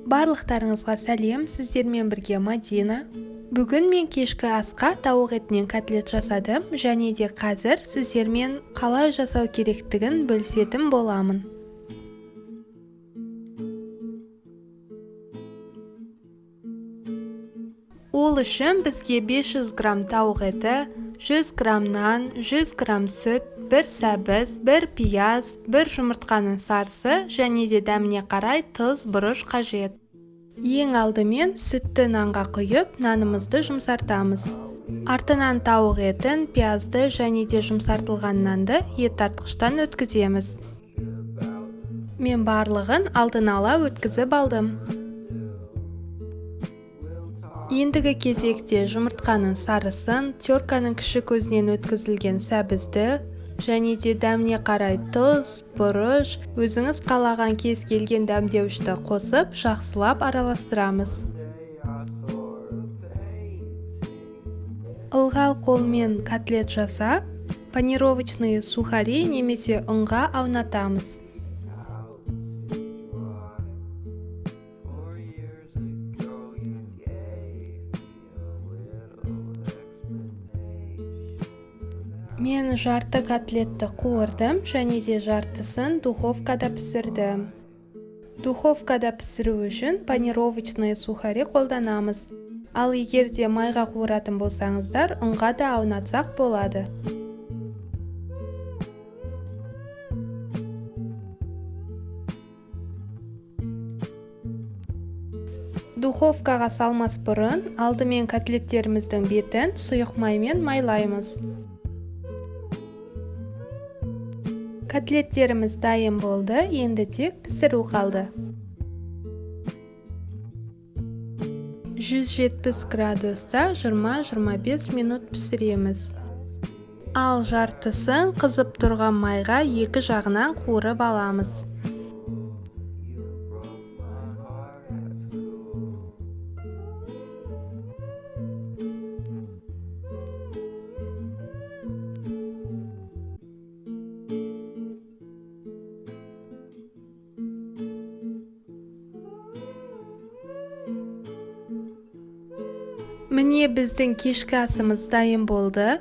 Барлықтарыңызға сәлем, сіздермен бірге Мадина. Бүгін мен кешкі асқа тауық етінен котлет жасадым, және де қазір сіздермен қалай жасау керектігін бөлісетін боламын. Ол үшін бізге 500 грамм тауық еті, 100 грамм нан, 100 грамм сүт, 1 сәбіз, 1 пияз, 1 жұмыртқаның сарысы және де дәміне қарай тұз, бұрыш қажет. Ең алдымен сүтті нанға құйып, нанымызды жұмсартамыз. Артынан тауық етін, пиязды және де жұмсартылған нанды ет тартқыштан өткіземіз. Мен барлығын алдын ала өткізіп алдым. Ендігі кезекте жұмыртқаның сарысын, терканың кіші көзінен өткізілген сәбізді, және де дәміне қарай тұз, бұрыш, өзіңіз қалаған кез келген дәмдеуішті қосып, жақсылап араластырамыз. Ылғал қолмен котлет жасап, панировочный сухари немесе ұнға аунатамыз. Мен жарты котлетті қуырдым және де жартысын духовкада пісірдім. Духовкада пісіру үшін панировочный сухари қолданамыз. Ал егер де майға қуыратын болсаңыздар, ұнға да аунатсақ болады. Духовкаға салмас бұрын, алдымен котлеттеріміздің бетін сұйық маймен майлаймыз. Котлеттеріміз дайын болды, енді тек пісіру қалды. 170 градуста 20-25 минут пісіреміз. Ал жартысын қызып тұрған майға екі жағынан қуырып аламыз. Міне біздің кешкі асымыз дайын болды.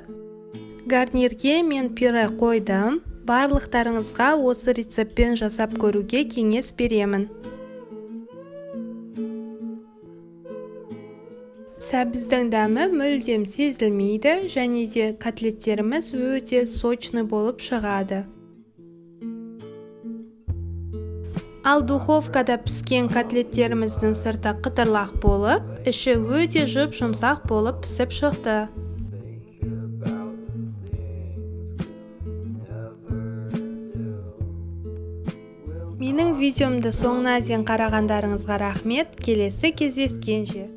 Гарнирге мен пюре қойдым. Барлықтарыңызға осы рецептпен жасап көруге кеңес беремін. Сәбіздің дәмі мүлдем сезілмейді және де котлеттеріміз өте сочный болып шығады. Ал духовкада піскен котлеттеріміздің сырты қытырлақ болып, іші өте жұмсақ болып пісіп шықты. Менің видеомды соңына дейін қарағандарыңызға рахмет. Келесі кездескенше.